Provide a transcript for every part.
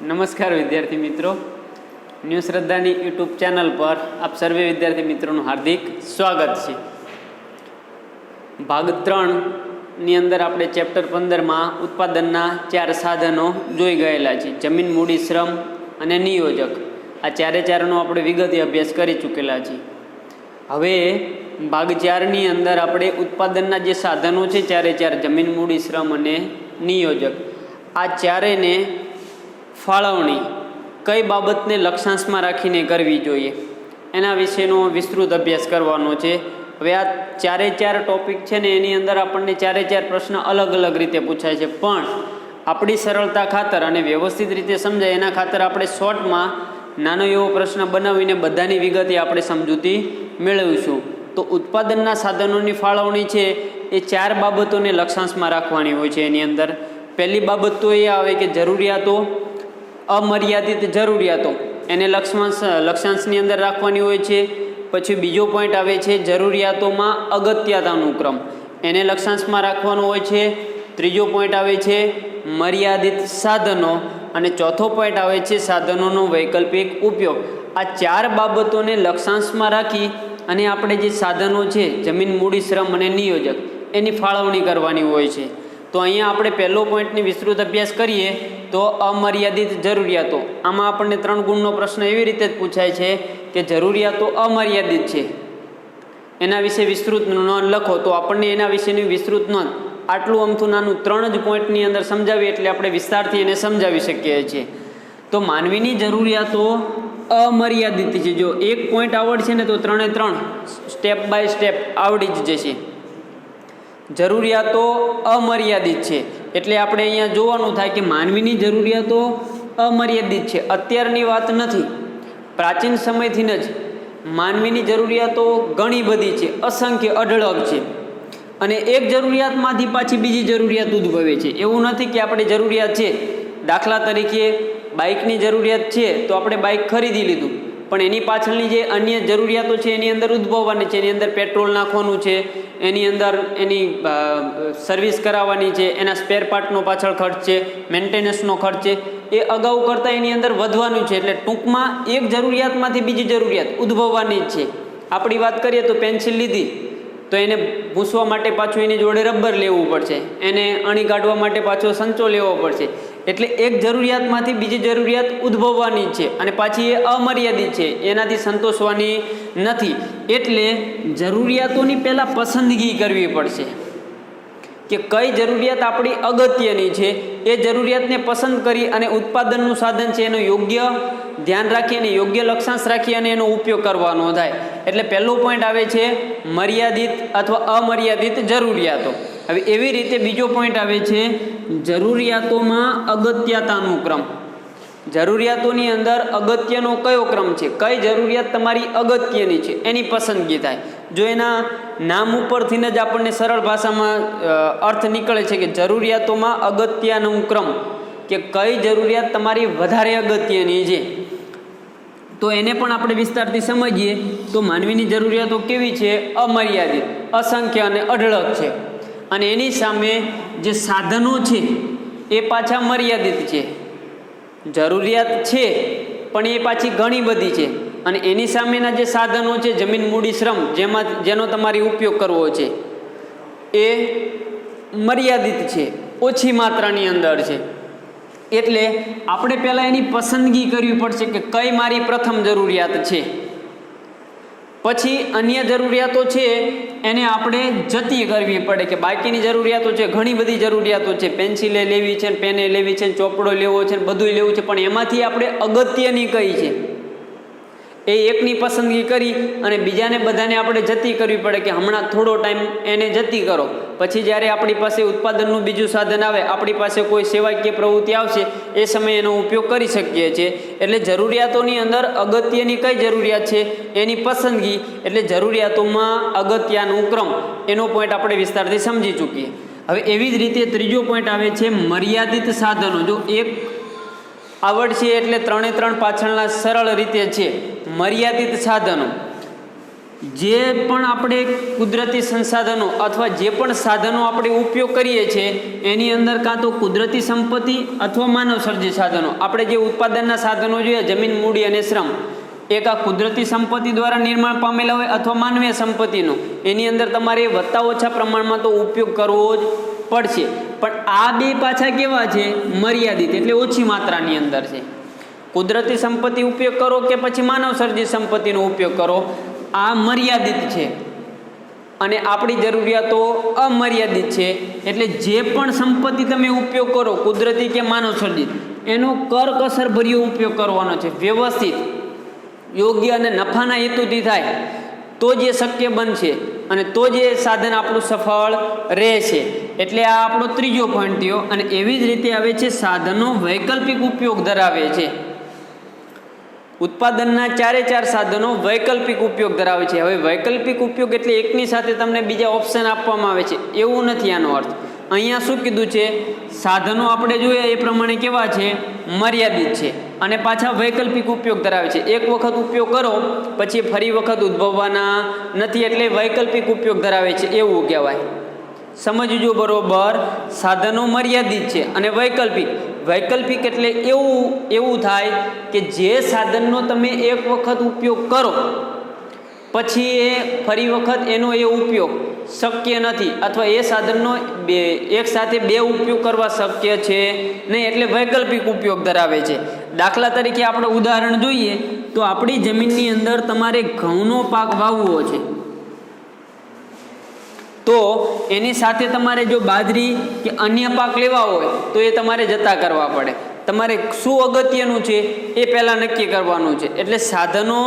નમસ્કાર વિદ્યાર્થી મિત્રો, ન્યૂ શ્રદ્ધાની યુટ્યુબ ચેનલ પર આપ સર્વે વિદ્યાર્થી મિત્રોનું હાર્દિક સ્વાગત છે. ભાગ 3ની અંદર આપણે ચેપ્ટર 15માં ઉત્પાદનના 4 સાધનો જોઈ ગયેલા છે. જમીન, મૂડી, શ્રમ અને નિયોજક. આ ચારેનો આપણે વિગતે અભ્યાસ કરી ચૂકેલા છીએ. હવે ભાગ 4ની અંદર આપણે ઉત્પાદનના જે સાધનો છે ચારે જમીન, મૂડી, શ્રમ અને નિયોજક, આ ચારેને ફાળવણી કઈ બાબતને લક્ષ્યાંશમાં રાખીને કરવી જોઈએ એના વિશેનો વિસ્તૃત અભ્યાસ કરવાનો છે. હવે આ ચારે ટોપિક છે ને એની અંદર આપણને ચારે પ્રશ્ન અલગ અલગ રીતે પૂછાય છે, પણ આપણી સરળતા ખાતર અને વ્યવસ્થિત રીતે સમજાય એના ખાતર આપણે શોર્ટમાં નાનો એવો પ્રશ્ન બનાવીને બધાની વિગતે આપણે સમજૂતી મેળવીશું. તો ઉત્પાદનના સાધનોની ફાળવણી છે એ 4 બાબતોને લક્ષ્યાંશમાં રાખવાની હોય છે. એની અંદર પહેલી બાબત તો એ આવે કે જરૂરિયાતો, અમર્યાદિત જરૂરિયાતો એને લક્ષ્યાંશની અંદર રાખવાની હોય છે. પછી બીજો પોઈન્ટ આવે છે જરૂરિયાતોમાં અગત્યતાનું ક્રમ, એને લક્ષ્યાંશમાં રાખવાનો હોય છે. ત્રીજો પોઈન્ટ આવે છે મર્યાદિત સાધનો, અને ચોથો પોઈન્ટ આવે છે સાધનોનો વૈકલ્પિક ઉપયોગ. આ 4 બાબતોને લક્ષ્યાંશમાં રાખી અને આપણે જે સાધનો છે જમીન, મૂડી, શ્રમ અને નિયોજક એની ફાળવણી કરવાની હોય છે. તો અહીંયા આપણે પહેલો પોઈન્ટની વિસ્તૃત અભ્યાસ કરીએ તો અમર્યાદિત જરૂરિયાતો. આમાં આપણને 3 ગુણનો પ્રશ્ન એવી રીતે જ પૂછાય છે કે જરૂરિયાતો અમર્યાદિત છે, એના વિશે વિસ્તૃત નોંધ લખો. તો આપણને એના વિશેની વિસ્તૃત નોંધ આટલું અમથું નાનું 3 જ પોઈન્ટની અંદર સમજાવીએ એટલે આપણે વિસ્તારથી એને સમજાવી શકીએ છીએ. તો માનવીની જરૂરિયાતો અમર્યાદિત છે. જો એક પોઈન્ટ આવડશે ને તો 3 સ્ટેપ બાય સ્ટેપ આવડી જ જશે. જરૂરિયાતો અમર્યાદિત છે એટલે આપણે અહીંયા જોવાનું થાય કે માનવીની જરૂરિયાતો અમર્યાદિત છે. અત્યારની વાત નથી, પ્રાચીન સમયથી જ માનવીની જરૂરિયાતો ઘણી બધી છે, અસંખ્ય, અઢળક છે. અને એક જરૂરિયાતમાંથી પાછી બીજી જરૂરિયાત ઉદ્ભવે છે. એવું નથી કે આપણે જરૂરિયાત છે, દાખલા તરીકે બાઇકની જરૂરિયાત છે તો આપણે બાઇક ખરીદી લીધું, પણ એની પાછળની જે અન્ય જરૂરિયાતો છે એની અંદર ઉદ્ભવવાની છે. એની અંદર પેટ્રોલ નાખવાનું છે, એની અંદર એની સર્વિસ કરાવવાની છે, એના સ્પેર પાર્ટનો પાછળ ખર્ચ છે, મેન્ટેનન્સનો ખર્ચ છે, એ અગાઉ કરતાં એની અંદર વધવાનું છે. એટલે ટૂંકમાં એક જરૂરિયાતમાંથી બીજી જરૂરિયાત ઉદ્ભવવાની જ છે. આપણી વાત કરીએ તો પેન્સિલ લીધી તો એને ભૂંસવા માટે પાછું એની જોડે રબર લેવું પડશે, એને અણી કાઢવા માટે પાછો સંચો લેવો પડશે. એટલે એક જરૂરિયાતમાંથી બીજી જરૂરિયાત ઉદ્ભવવાની છે અને પાછી એ અમર્યાદિત છે, એનાથી સંતોષવાની નથી. એટલે જરૂરિયાતોની પહેલાં પસંદગી કરવી પડશે કે કઈ જરૂરિયાત આપણી અગત્યની છે. એ જરૂરિયાતને પસંદ કરી અને ઉત્પાદનનું સાધન છે એનું યોગ્ય ધ્યાન રાખી અને યોગ્ય લક્ષ્યાંશ રાખી અને એનો ઉપયોગ કરવાનો થાય. એટલે પહેલો પોઈન્ટ આવે છે મર્યાદિત અથવા અમર્યાદિત જરૂરિયાતો. હવે એવી રીતે બીજો પોઈન્ટ આવે છે જરૂરિયાતોમાં અગત્યતાનો ક્રમ. જરૂરિયાતોની અંદર અગત્યનો કયો ક્રમ છે, કઈ જરૂરિયાત તમારી અગત્યની છે એની પસંદગી થાય. જો એના નામ ઉપરથી જ આપણને સરળ ભાષામાં અર્થ નીકળે છે કે જરૂરિયાતોમાં અગત્યનો ક્રમ, કે કઈ જરૂરિયાત તમારી વધારે અગત્યની છે. તો એને પણ આપણે વિસ્તારથી સમજીએ તો માનવીની જરૂરિયાતો કેવી છે? અમર્યાદિત, અસંખ્ય અને અઢળક છે. અને એની સામે જે સાધનો છે એ પાછા મર્યાદિત છે. જરૂરિયાત છે પણ એ પાછી ઘણી બધી છે. અને એની સામેના જે સાધનો છે જમીન, મૂડી, શ્રમ, જેનો તમારે ઉપયોગ કરવો છે એ મર્યાદિત છે, ઓછી માત્રાની અંદર છે. એટલે આપણે પહેલાં એની પસંદગી કરવી પડશે કે કઈ મારી પ્રથમ જરૂરિયાત છે. પછી અન્ય જરૂરિયાતો છે એને આપણે જતી કરવી પડે કે બાકીની જરૂરિયાતો છે, ઘણી બધી જરૂરિયાતો છે, પેન્સિલે લેવી છે, પેને લેવી છે, ચોપડો લેવો છે, બધું લેવું છે, પણ એમાંથી આપણે અગત્યની કઈ છે એ એકની પસંદગી કરી અને બીજાને બધાને આપણે જતી કરવી પડે કે હમણાં થોડો ટાઈમ એને જતી કરો. પછી જ્યારે આપણી પાસે ઉત્પાદનનું બીજું સાધન આવે, આપણી પાસે કોઈ સેવાકીય પ્રવૃત્તિ આવશે, એ સમયે એનો ઉપયોગ કરી શકીએ છીએ. એટલે જરૂરિયાતોની અંદર અગત્યની કઈ જરૂરિયાત છે એની પસંદગી, એટલે જરૂરિયાતોમાં અગત્યનું ક્રમ, એનો પોઈન્ટ આપણે વિસ્તારથી સમજી ચૂકીએ. હવે એવી જ રીતે ત્રીજો પોઈન્ટ આવે છે મર્યાદિત સાધનો. જો એક આવડશે એટલે 3 પાછળના સરળ રીતે છે મર્યાદિત સાધનો. જે પણ આપણે કુદરતી સંસાધનો અથવા જે પણ સાધનો આપણે ઉપયોગ કરીએ છીએ એની અંદર કાં તો કુદરતી સંપત્તિ અથવા માનવ સર્જિત સાધનો, આપણે જે ઉત્પાદનના સાધનો જોઈએ જમીન, મૂડી અને શ્રમ, એક આ કુદરતી સંપત્તિ દ્વારા નિર્માણ પામેલા હોય અથવા માનવીય સંપત્તિનો, એની અંદર તમારે વધતા ઓછા પ્રમાણમાં તો ઉપયોગ કરવો જ પડશે. પણ આ બે પાછા કેવા છે? મર્યાદિત, એટલે ઓછી માત્રાની અંદર છે. કુદરતી સંપત્તિ ઉપયોગ કરો કે પછી માનવ સર્જિત સંપત્તિનો ઉપયોગ કરો, આ મર્યાદિત છે અને આપણી જરૂરિયાતો અમર્યાદિત છે. એટલે જે પણ સંપત્તિ તમે ઉપયોગ કરો, કુદરતી કે માનવ સર્જિત, એનો કરકસરભર્યો ઉપયોગ કરવાનો છે, વ્યવસ્થિત, યોગ્ય અને નફાના હેતુથી થાય તો જ એ શક્ય બનશે અને તો જ એ સાધન આપણું સફળ રહેશે. એટલે આ આપણો ત્રીજો પોઈન્ટ થયો. અને એવી જ રીતે આવે છે સાધનો વૈકલ્પિક ઉપયોગ ધરાવે છે. ઉત્પાદનના ચારે ચાર સાધનો વૈકલ્પિક ઉપયોગ ધરાવે છે. હવે વૈકલ્પિક ઉપયોગ એટલે એકની સાથે તમને બીજા ઓપ્શન આપવામાં આવે છે એવું નથી આનો અર્થ. અહીંયા શું કીધું છે? સાધનો આપણે જોઈએ એ પ્રમાણે કેવા છે? મર્યાદિત છે અને પાછા વૈકલ્પિક ઉપયોગ ધરાવે છે. એક વખત ઉપયોગ કરો પછી ફરી વખત ઉદ્ભવવાના નથી, એટલે વૈકલ્પિક ઉપયોગ ધરાવે છે એવું કહેવાય. સમજજો બરોબર. સાધનો મર્યાદિત છે અને વૈકલ્પિક એટલે એવું થાય કે જે સાધનનો તમે એક વખત ઉપયોગ કરો પછી એ ફરી વખત એનો એ ઉપયોગ શક્ય નથી અથવા એ સાધનનો એક સાથે બે ઉપયોગ કરવા શક્ય છે નહીં, એટલે વૈકલ્પિક ઉપયોગ ધરાવે છે. દાખલા તરીકે આપણે ઉદાહરણ જોઈએ તો આપણી જમીનની અંદર તમારે ઘઉંનો પાક વાવવો છે, તો એની સાથે તમારે જો બાજરી કે અન્ય પાક લેવા હોય તો એ તમારે જતા કરવા પડે. તમારે શું અગત્યનું છે એ પહેલાં નક્કી કરવાનું છે. એટલે સાધનો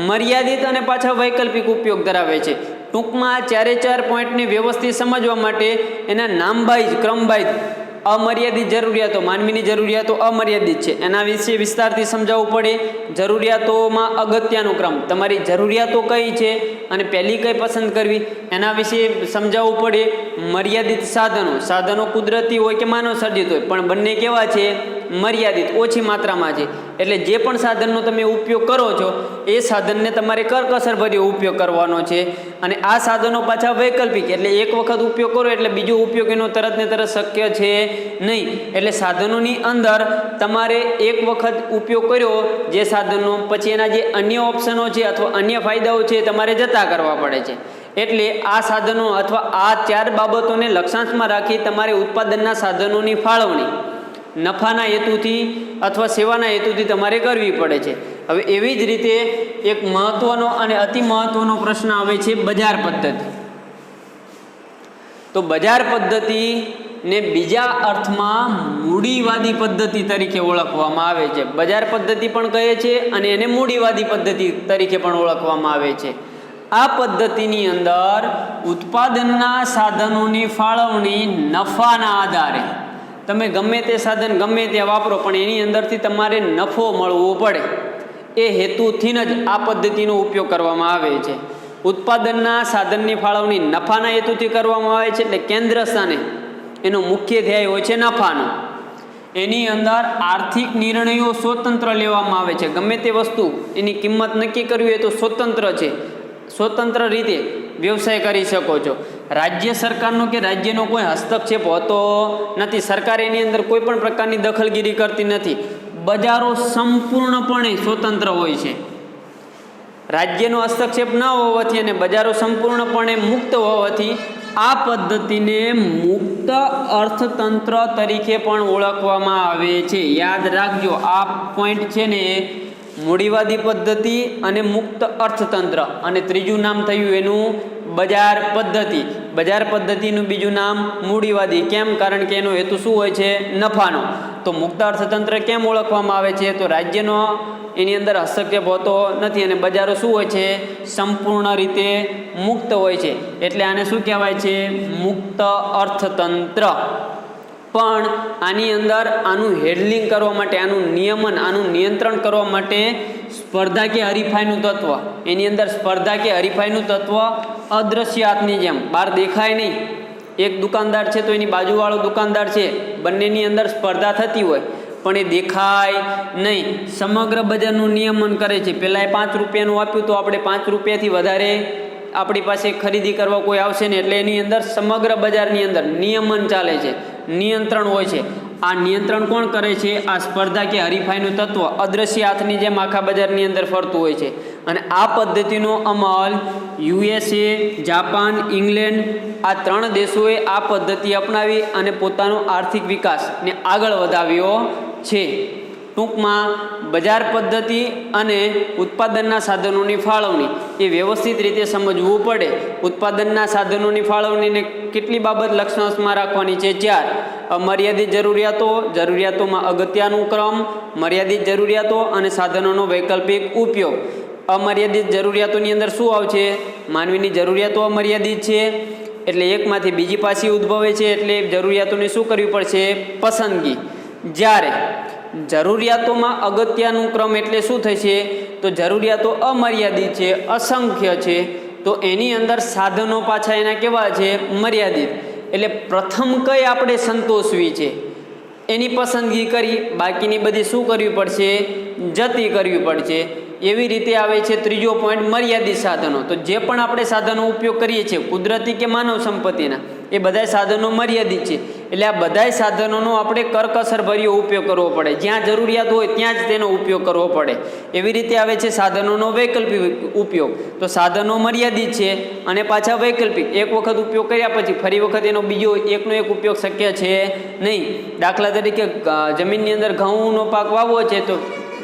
મર્યાદિત અને પાછા વૈકલ્પિક ઉપયોગ ધરાવે છે. ટૂંકમાં ચારે ચાર પોઈન્ટને વ્યવસ્થિત સમજવા માટે એના નામબાઈજ, ક્રમબાઈજ અમર્યાદિત જરૂરિયાતો, માનવીની જરૂરિયાતો અમર્યાદિત છે એના વિશે વિસ્તારથી સમજાવવું પડે. જરૂરિયાતોમાં અગત્યનો ક્રમ, તમારી જરૂરિયાતો કઈ છે અને પહેલી કઈ પસંદ કરવી એના વિશે સમજાવવું પડે. મર્યાદિત સાધનો કુદરતી હોય કે માનવ સર્જિત હોય, પણ બંને કેવા છે? મર્યાદિત, ઓછી માત્રામાં છે. એટલે જે પણ સાધનનો તમે ઉપયોગ કરો છો એ સાધનને તમારે કરકસરભર્યો ઉપયોગ કરવાનો છે. અને આ સાધનો પાછા વૈકલ્પિક, એટલે એક વખત ઉપયોગ કરો એટલે બીજો ઉપયોગ એનો તરત ને તરત શક્ય છે નહીં. એટલે સાધનોની અંદર તમારે એક વખત ઉપયોગ કર્યો જે સાધનનો, પછી એના જે અન્ય ઓપ્શનો છે અથવા અન્ય ફાયદાઓ છે તમારે જતા કરવા પડે છે. એટલે આ સાધનો અથવા આ ચાર બાબતોને લક્ષાંશમાં રાખી તમારે ઉત્પાદનના સાધનોની ફાળવણી નફાના હેતુથી અથવા સેવાના હેતુથી તમારે કરવી પડે છે. હવે એવી જ રીતે એક મહત્વનો અને અતિ મહત્વનો પ્રશ્ન આવે છે બજાર પદ્ધતિ. તો બજાર પદ્ધતિને બીજા અર્થમાં મૂડીવાદી પદ્ધતિ તરીકે ઓળખવામાં આવે છે. બજાર પદ્ધતિ પણ કહે છે અને એને મૂડીવાદી પદ્ધતિ તરીકે પણ ઓળખવામાં આવે છે. આ પદ્ધતિની અંદર ઉત્પાદનના સાધનોની ફાળવણી નફાના આધારે, તમે ગમે તે સાધન ગમે ત્યાં વાપરો પણ એની અંદરથી તમારે નફો મળવો પડે એ હેતુથી જ આ પદ્ધતિનો ઉપયોગ કરવામાં આવે છે. ઉત્પાદનના સાધનની ફાળવણી નફાના હેતુથી કરવામાં આવે છે. એટલે કેન્દ્ર સ્થાને એનો મુખ્ય ધ્યેય હોય છે નફાનો. એની અંદર આર્થિક નિર્ણયો સ્વતંત્ર લેવામાં આવે છે. ગમે તે વસ્તુ એની કિંમત નક્કી કરવી હોય તો સ્વતંત્ર છે, સ્વતંત્ર રીતે વ્યવસાય કરી શકો છો. રાજ્ય સરકારનો કે રાજ્યનો કોઈ હસ્તક્ષેપ હોતો નથી. સરકાર એની અંદર કોઈ પણ પ્રકારની દખલગીરી કરતી નથી. બજારો સંપૂર્ણપણે સ્વતંત્ર હોય છે. રાજ્યનો હસ્તક્ષેપ ન હોવાથી અને બજારો સંપૂર્ણપણે મુક્ત હોવાથી આ પદ્ધતિને મુક્ત અર્થતંત્ર તરીકે પણ ઓળખવામાં આવે છે. યાદ રાખજો, આ પોઈન્ટ છે ને એ મૂડીવાદી પદ્ધતિ અને મુક્ત અર્થતંત્ર, અને ત્રીજું નામ થયું એનું બજાર પદ્ધતિ. બજાર પદ્ધતિનું બીજું નામ મૂડીવાદી. કેમ? કારણ કે એનો હેતુ શું હોય છે? નફાનો. તો મુક્ત અર્થતંત્ર કેમ ઓળખવામાં આવે છે? તો રાજ્યનો એની અંદર હસ્તક્ષેપ હોતો નથી અને બજારો શું હોય છે? સંપૂર્ણ રીતે મુક્ત હોય છે. એટલે આને શું કહેવાય છે? મુક્ત અર્થતંત્ર. પણ આની અંદર આનું હેન્ડલિંગ કરવા માટે, આનું નિયમન, આનું નિયંત્રણ કરવા માટે સ્પર્ધા કે હરીફાઈનું તત્વ, એની અંદર સ્પર્ધા કે હરીફાઈનું તત્વ અદ્રશ્ય હાથની જેમ બહાર દેખાય નહીં. એક દુકાનદાર છે તો એની બાજુવાળો દુકાનદાર છે, બંનેની અંદર સ્પર્ધા થતી હોય પણ એ દેખાય નહીં. સમગ્ર બજારનું નિયમન કરે છે. પહેલાં એ 5 રૂપિયાનું આપ્યું તો આપણે 5 રૂપિયાથી વધારે આપણી પાસે ખરીદી કરવા કોઈ આવશે ને, એટલે એની અંદર સમગ્ર બજારની અંદર નિયમન ચાલે છે, નિયંત્રણ હોય છે. આ નિયંત્રણ કોણ કરે છે? આ સ્પર્ધા કે હરીફાઈનું તત્વ અદ્રશ્ય હાથની જેમ આખા બજારની અંદર ફરતું હોય છે. અને આ પદ્ધતિનો અમલ USA, જાપાન, ઇંગ્લેન્ડ આ 3 દેશોએ આ પદ્ધતિ અપનાવી અને પોતાનો આર્થિક વિકાસને આગળ વધાવ્યો છે. ટૂંકમાં બજાર પદ્ધતિ અને ઉત્પાદનના સાધનોની ફાળવણી એ વ્યવસ્થિત રીતે સમજવું પડે. ઉત્પાદનના સાધનોની ફાળવણીને કેટલી બાબત લક્ષણાંશમાં રાખવાની છે? 4. અમર્યાદિત જરૂરિયાતો, જરૂરિયાતોમાં અગત્યનું ક્રમ, મર્યાદિત જરૂરિયાતો અને સાધનોનો વૈકલ્પિક ઉપયોગ. અમર્યાદિત જરૂરિયાતોની અંદર શું આવશે? માનવીની જરૂરિયાતો અમર્યાદિત છે એટલે એકમાંથી બીજી પાછી ઉદ્ભવે છે, એટલે જરૂરિયાતોને શું કરવી પડશે? પસંદગી. જ્યારે જરૂરિયાતોમાં અગત્યનું ક્રમ એટલે શું થશે? તો જરૂરિયાતો અમર્યાદિત છે, અસંખ્ય છે, તો એની અંદર સાધનો પાછા એના કેવા છે? મર્યાદિત. એટલે પ્રથમ કઈ આપણે સંતોષવી છે એની પસંદગી કરી, બાકીની બધી શું કરવી પડશે? જતી કરવી પડશે. એવી રીતે આવે છે ત્રીજો પોઈન્ટ, મર્યાદિત સાધનો. તો જે પણ આપણે સાધનો ઉપયોગ કરીએ છીએ કુદરતી કે માનવ સંપત્તિના, એ બધાય સાધનો મર્યાદિત છે. એટલે આ બધાય સાધનોનો આપણે કરકસરભર્યો ઉપયોગ કરવો પડે. જ્યાં જરૂરિયાત હોય ત્યાં જ તેનો ઉપયોગ કરવો પડે. એવી રીતે આવે છે સાધનોનો વૈકલ્પિક ઉપયોગ. તો સાધનો મર્યાદિત છે અને પાછા વૈકલ્પિક. એક વખત ઉપયોગ કર્યા પછી ફરી વખત એનો બીજો એકનો એક ઉપયોગ શક્ય છે નહીં. દાખલા તરીકે જમીનની અંદર ઘઉંનો પાક વાવવો છે તો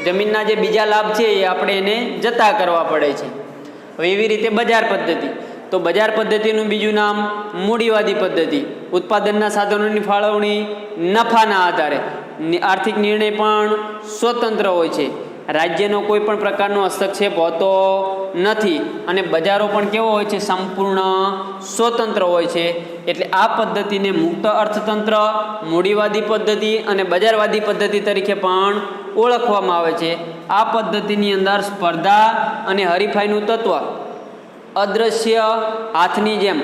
જમીનના જે બીજા લાભ છે એ આપણે એને જતા કરવા પડે છે. હવે એવી રીતે બજાર પદ્ધતિ. તો બજાર પદ્ધતિનું બીજું નામ મૂડીવાદી પદ્ધતિ. ઉત્પાદનના સાધનોની ફાળવણી નફાના આધારે. આર્થિક નિર્ણય પણ સ્વતંત્ર હોય છે. રાજ્યનો કોઈ પણ પ્રકારનો હસ્તક્ષેપ હોતો નથી અને બજારો પણ કેવો હોય છે? સંપૂર્ણ સ્વતંત્ર હોય છે. એટલે આ પદ્ધતિને મુક્ત અર્થતંત્ર, મૂડીવાદી પદ્ધતિ અને બજારવાદી પદ્ધતિ તરીકે પણ ઓળખવામાં આવે છે. આ પદ્ધતિની અંદર સ્પર્ધા અને હરીફાઈનું તત્વ અદ્રશ્ય હાથની જેમ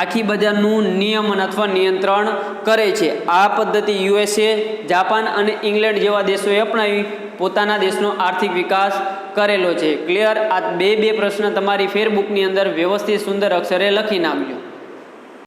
આખી બજારનું નિયમન અથવા નિયંત્રણ કરે છે. આ પદ્ધતિ USA, જાપાન અને ઇંગ્લેન્ડ જેવા દેશોએ અપનાવી પોતાના દેશનો આર્થિક વિકાસ કરેલો છે. ક્લિયર? આ બે પ્રશ્ન તમારી ફેરબુકની અંદર વ્યવસ્થિત સુંદર અક્ષરે લખી નાખજો.